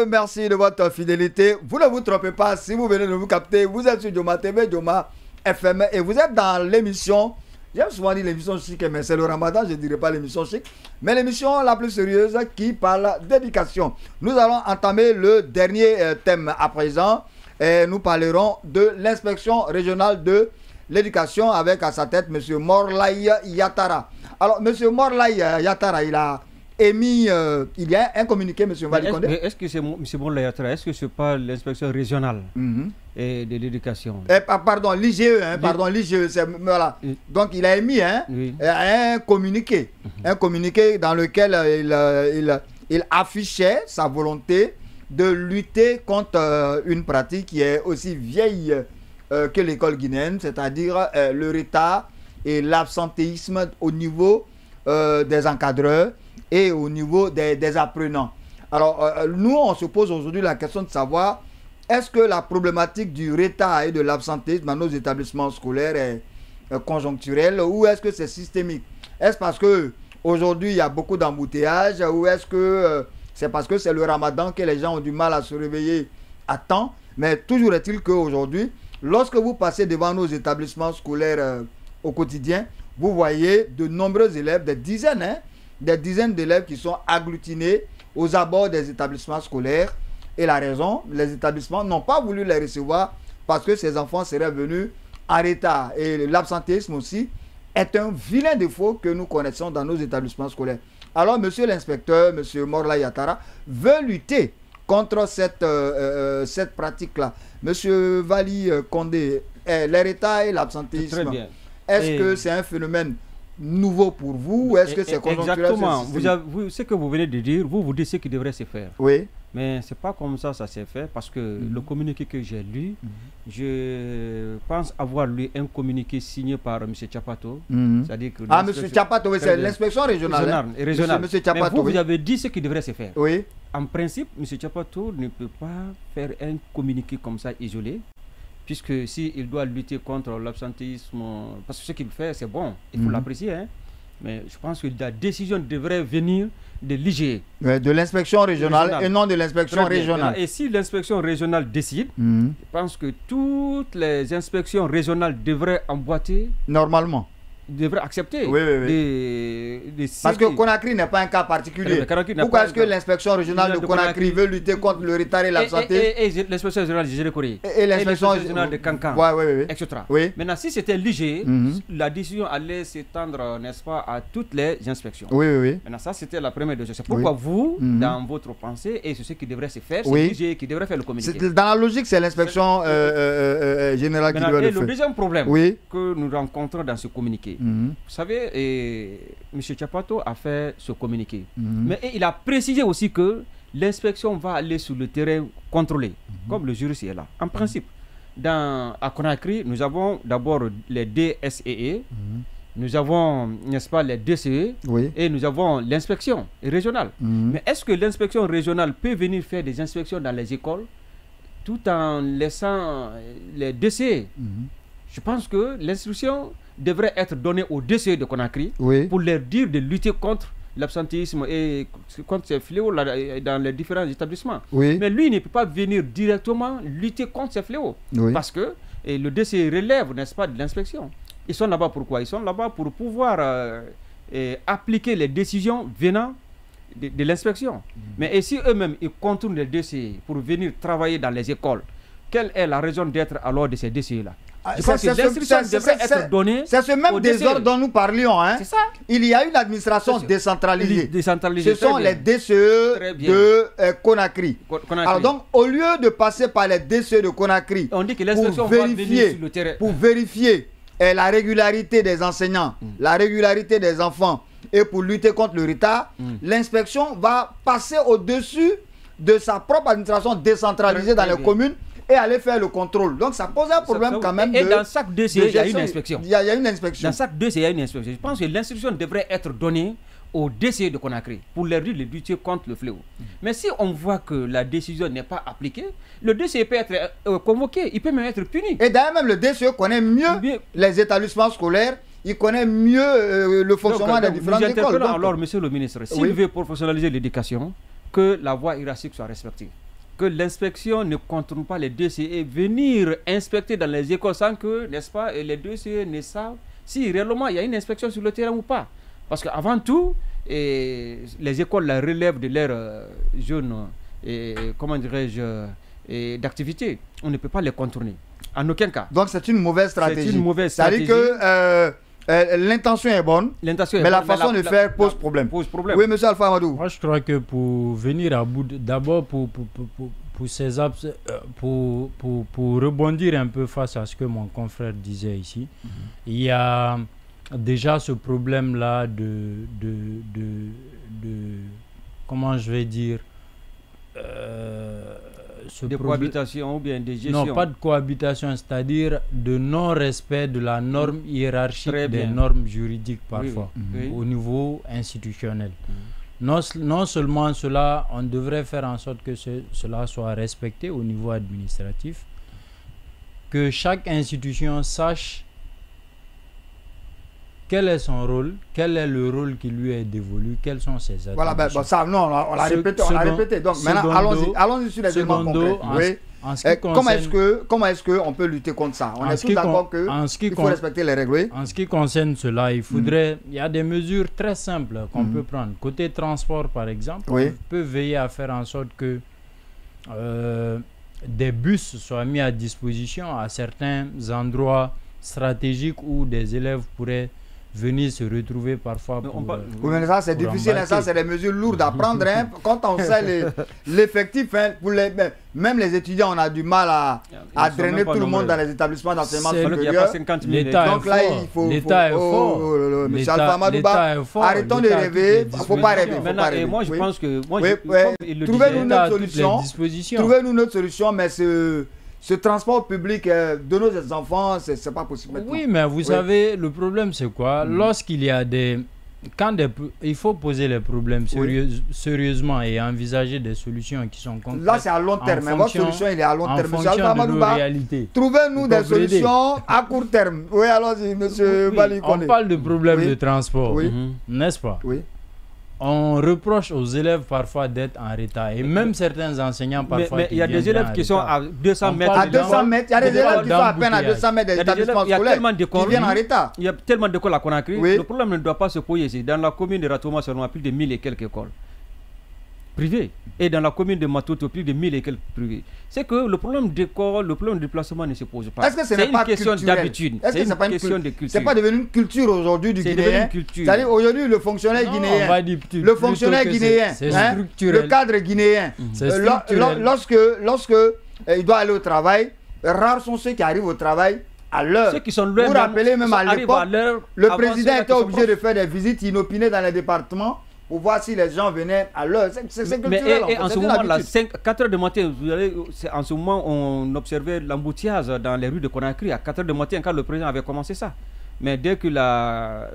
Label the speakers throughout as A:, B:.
A: Dieu merci de votre fidélité. Vous ne vous trompez pas, si vous venez de vous capter, vous êtes sur Joma TV, Joma FM et vous êtes dans l'émission, j'aime souvent dire l'émission chic, mais c'est le ramadan, je ne dirais pas l'émission chic, mais l'émission la plus sérieuse qui parle d'éducation. Nous allons entamer le dernier thème à présent et nous parlerons de l'inspection régionale de l'éducation avec à sa tête M. Morlaye Yatara. Alors, M. Morlaye Yatara, il a émis, il y a un communiqué, M. Valikonde.
B: Est-ce que c'est M. Morlaye Yatara, est-ce que ce n'est pas l'inspection régionale et de l'éducation?
A: Pardon, l'IGE, pardon, l'IGE, voilà. Donc, il a émis un communiqué, dans lequel il affichait sa volonté de lutter contre une pratique qui est aussi vieille que l'école guinéenne, c'est-à-dire le retard et l'absentéisme au niveau des encadreurs et au niveau des apprenants. Alors, nous, on se pose aujourd'hui la question de savoir est-ce que la problématique du retard et de l'absentéisme dans nos établissements scolaires est conjoncturelle ou est-ce que c'est systémique? Est-ce parce qu'aujourd'hui, il y a beaucoup d'embouteillages ou est-ce que c'est parce que c'est le ramadan que les gens ont du mal à se réveiller à temps? Mais toujours est-il qu'aujourd'hui, lorsque vous passez devant nos établissements scolaires au quotidien, vous voyez de nombreux élèves, des dizaines d'élèves qui sont agglutinés aux abords des établissements scolaires. Et la raison, les établissements n'ont pas voulu les recevoir parce que ces enfants seraient venus en retard. Et l'absentéisme aussi est un vilain défaut que nous connaissons dans nos établissements scolaires. Alors, monsieur l'inspecteur, monsieur Morlaye Yatara, veut lutter contre cette pratique-là. Monsieur Valikonde, les retards et l'absentéisme, est-ce que c'est un phénomène nouveau pour vous ou est-ce que c'est conjoncturel?
B: Exactement. Ce que vous venez de dire, vous dites ce qui devrait se faire.
A: Oui.
B: Mais c'est pas comme ça s'est fait parce que le communiqué que j'ai lu, je pense avoir lu un communiqué signé par M. Tchapato. C'est-à-dire que
A: M. Tchapato, oui, c'est l'inspection régionale.
B: Régionale.
A: Monsieur Tchapato,
B: vous avez dit ce qui devrait se faire.
A: Oui.
B: En principe, M. Tchapato ne peut pas faire un communiqué comme ça isolé, puisque s'il doit lutter contre l'absentéisme, parce que ce qu'il fait, c'est bon, il faut l'apprécier, hein. Mais je pense que la décision devrait venir de l'IGE.
A: De l'inspection régionale et non de l'inspection régionale.
B: Et si l'inspection régionale décide, je pense que toutes les inspections régionales devraient emboîter.
A: Normalement.
B: Devraient accepter.
A: Parce que Conakry n'est pas un cas particulier. Pourquoi est-ce que l'inspection régionale de Conakry veut lutter contre le retard et l'absentéisme?
B: Et l'inspection régionale de Géré-Corée.
A: Et l'inspection
B: régionale de Cancan. Etc. Maintenant, si c'était l'IGE, la décision allait s'étendre, n'est-ce pas, à toutes les inspections. Maintenant, ça, c'était la première décision. C'est pourquoi vous, dans votre pensée, et c'est ce qui devrait se faire, c'est l'IGE qui devrait faire le communiqué.
A: Dans la logique, c'est l'inspection générale qui doit le faire.
B: Le deuxième problème que nous rencontrons dans ce communiqué, vous savez, M. Tchapato a fait ce communiqué. Mais il a précisé aussi que l'inspection va aller sur le terrain contrôler, comme le juriste est là. En principe, à Conakry, nous avons d'abord les DSEE, nous avons, n'est-ce pas, les DCE, et nous avons l'inspection régionale. Mais est-ce que l'inspection régionale peut venir faire des inspections dans les écoles tout en laissant les DCE? Je pense que l'instruction devrait être donnée aux DCE de Conakry pour leur dire de lutter contre l'absentéisme et contre ces fléaux dans les différents établissements. Mais lui, il ne peut pas venir directement lutter contre ces fléaux parce que le DCE relève, n'est-ce pas, de l'inspection. Ils sont là-bas pourquoi? Ils sont là-bas pour pouvoir appliquer les décisions venant de l'inspection. Mais si eux-mêmes, ils contournent les DCE pour venir travailler dans les écoles, quelle est la raison d'être alors de ces DCE-là? Je pense que l'instruction devrait être donnée.
A: C'est ce même désordre dont nous parlions.
B: C'est ça.
A: Il y a une administration décentralisée. Ce sont les DCE de Conakry. Alors donc, au lieu de passer par les DCE de Conakry,
B: on dit que l'inspection va venir sur le terrain
A: pour vérifier la régularité des enseignants, la régularité des enfants et pour lutter contre le retard, l'inspection va passer au-dessus de sa propre administration décentralisée dans les communes et aller faire le contrôle. Donc ça pose un problème quand même.
B: Et dans chaque dossier, il y a une inspection.
A: Il y a une inspection.
B: Dans chaque dossier, il y a une inspection. Je pense que l'instruction devrait être donnée aux DCE de Conakry pour leur dire de lutter contre le fléau. Mais si on voit que la décision n'est pas appliquée, le DCE peut être convoqué, il peut même être puni.
A: Et d'ailleurs même le DCE connaît mieux les établissements scolaires, il connaît mieux le fonctionnement des différentes écoles.
B: Alors, monsieur le ministre, s'il veut professionnaliser l'éducation, que la voie hiérarchique soit respectée. que l'inspection ne contourne pas les DCE, venir inspecter dans les écoles sans que, n'est-ce pas, les DCE ne savent si réellement il y a une inspection sur le terrain ou pas. Parce qu'avant tout, les écoles la relèvent de leur jeune, comment dirais-je, d'activité. On ne peut pas les contourner. En aucun cas.
A: Donc c'est une mauvaise stratégie.
B: C'est une mauvaise stratégie.
A: C'est-à-dire que l'intention est bonne, mais la façon de faire pose problème. Oui, monsieur Alpha Amadou.
C: Moi, je crois que pour venir à bout, d'abord pour rebondir un peu face à ce que mon confrère disait ici, il y a déjà ce problème-là de comment je vais dire,
B: de cohabitation ou bien de gestion.
C: Non, pas de cohabitation, c'est-à-dire de non-respect de la norme hiérarchique des normes juridiques parfois, au niveau institutionnel. Non seulement cela, on devrait faire en sorte que cela soit respecté au niveau administratif, que chaque institution sache quel est son rôle, quel est le rôle qui lui est dévolu, quelles sont ses attributions.
A: Voilà, bon, ça, non, on l'a répété. Donc maintenant, allons-y sur les éléments concrets. Comment est-ce qu'on peut lutter contre ça? On est tous d'accord qu'il faut respecter les règles.
C: En ce qui concerne cela, il y a des mesures très simples qu'on peut prendre. Côté transport, par exemple, on peut veiller à faire en sorte que des bus soient mis à disposition à certains endroits stratégiques où des élèves pourraient venir se retrouver parfois pour...
A: Oui, mais ça c'est difficile, ça c'est des mesures lourdes à prendre. Quand on sait l'effectif, même les étudiants, on a du mal à drainer tout le monde dans les établissements d'enseignement supérieur. Donc là, il faut...
C: L'État est fort.
A: Monsieur Alpha Amadouba, arrêtons de rêver, il ne faut pas rêver.
B: Moi je pense que...
A: Trouvez-nous notre solution, mais ce transport public de nos enfants, c'est pas possible maintenant.
C: Oui, mais vous savez, le problème c'est quoi? Lorsqu'il y a il faut poser les problèmes sérieusement et envisager des solutions qui sont concrètes.
A: Là, c'est à long terme. Mais votre solution, il est à long terme. Monsieur Alpha Amadouba, trouvez-nous des solutions à court terme. Oui, allons-y, monsieur Bali.
C: On parle de problèmes de transport, n'est-ce pas?
A: Oui.
C: On reproche aux élèves parfois d'être en retard. Et même certains enseignants parfois.
B: Mais il y a des élèves qui sont à 200 mètres.
A: À 200 mètres. Il y a des élèves qui sont à peine à 200 mètres des établissements scolaires qui viennent en retard.
B: Il y a tellement d'écoles à Conakry. Le problème ne doit pas se poser ici. Dans la commune de Ratouma, seulement plus de 1000 et quelques écoles privées. Et dans la commune de Matoto, plus de 1000 et quelques privées. C'est que le problème d'école, le problème de déplacement ne se pose pas.
A: Est-ce que ce n'est pas une question d'habitude? C'est une question de culture. C'est pas devenu une culture aujourd'hui du Guinéen. C'est-à-dire aujourd'hui le fonctionnaire guinéen, le cadre guinéen, lorsque il doit aller au travail, rares sont ceux qui arrivent au travail à l'heure. Vous vous rappelez même à l'époque, le président était obligé de faire des visites inopinées dans les départements pour voir si les gens venaient à l'heure. C'est culturel.
B: Et en ce moment, 4 h du matin, en ce moment, on observait l'embouteillage dans les rues de Conakry à 4 h du matin quand le président avait commencé ça. Mais dès qu'il a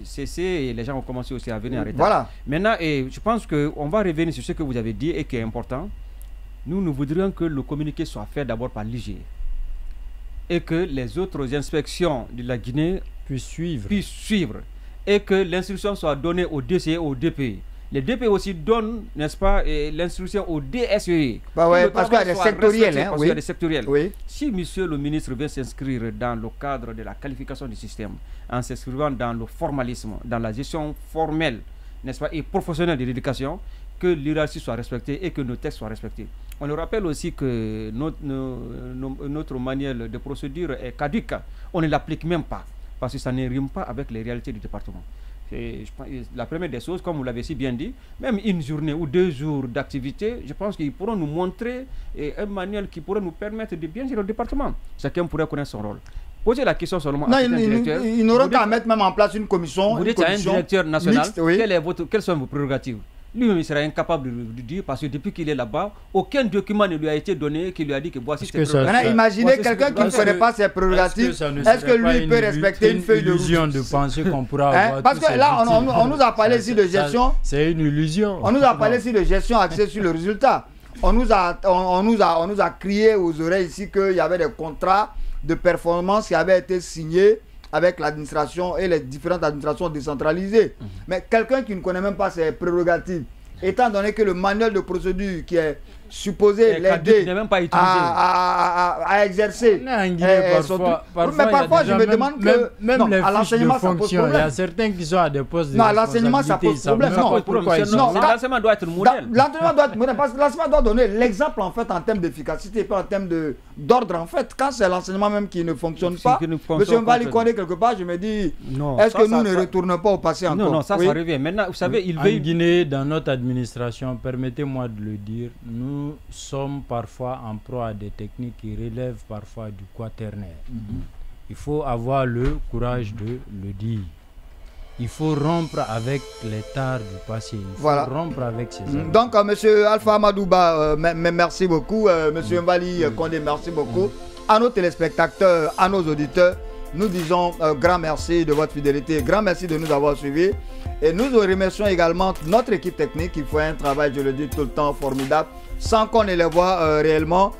B: cessé, les gens ont commencé aussi à venir en retard.
A: Voilà.
B: Maintenant, je pense qu'on va revenir sur ce que vous avez dit et qui est important. Nous voudrions que le communiqué soit fait d'abord par l'IGE et que les autres inspections de la Guinée puissent suivre. Et que l'instruction soit donnée au DCE et au DPE. Les DPE aussi donnent, n'est-ce pas, l'instruction au DSE.
A: Parce qu'il y a des sectoriels.
B: Parce qu'il y a des sectoriels. Si monsieur le ministre veut s'inscrire dans le cadre de la qualification du système, en s'inscrivant dans le formalisme, dans la gestion formelle, n'est-ce pas, et professionnelle de l'éducation, que l'hierarchie soit respectée et que nos textes soient respectés. On le rappelle aussi que notre manuel de procédure est caduque. On ne l'applique même pas. Parce que ça ne rime pas avec les réalités du département. La première des choses, comme vous l'avez si bien dit, même une journée ou 2 jours d'activité, je pense qu'ils pourront nous montrer un manuel qui pourrait nous permettre de bien gérer le département. Chacun pourrait connaître son rôle. Posez la question seulement à un directeur.
A: Ils n'auront qu'à mettre même en place une commission.
B: Vous dites à un directeur national, quelles sont vos prérogatives? Lui-même, il sera incapable de dire parce que depuis qu'il est là-bas, aucun document ne lui a été donné qui lui a dit que voici ses prérogatives.
A: Imaginez quelqu'un qui ne connaît pas ses prérogatives. Est-ce que lui peut respecter une feuille de route?
C: C'est une illusion de penser qu'on pourra avoir.
A: Parce que là, on nous a parlé ici de gestion.
C: C'est une illusion.
A: On nous a parlé ici de gestion axée sur le résultat. On nous a crié aux oreilles ici qu'il y avait des contrats de performance qui avaient été signés avec l'administration et les différentes administrations décentralisées. Mais quelqu'un qui ne connaît même pas ses prérogatives, étant donné que le manuel de procédure qui est supposé l'aider à exercer.
C: Mais parfois,
A: je me demande que
C: même les l'enseignement, ça pose problème. Il y a certains qui sont à des postes de responsabilité.
A: L'enseignement, ça pose problème.
B: L'enseignement doit être modèle.
A: L'enseignement doit être modèle parce que l'enseignement doit donner l'exemple en fait en termes d'efficacité et pas en termes d'ordre en fait. Quand c'est l'enseignement même qui ne fonctionne pas, monsieur Mbali Kone quelque part, je me dis, est-ce que nous ne retournons pas au passé encore?
B: Non, ça revient. Maintenant, vous savez,
C: en Guinée, dans notre administration, permettez-moi de le dire, nous sommes parfois en proie à des techniques qui relèvent parfois du quaternaire. Il faut avoir le courage de le dire. Il faut rompre avec les tares du passé. Il faut rompre avec ces habitudes.
A: Donc, monsieur Alpha Amadouba, merci beaucoup. Monsieur Mbali Kone, merci beaucoup. À nos téléspectateurs, à nos auditeurs, nous disons grand merci de votre fidélité, grand merci de nous avoir suivis. Et nous remercions également notre équipe technique qui fait un travail, je le dis tout le temps, formidable, sans qu'on ne les voit réellement.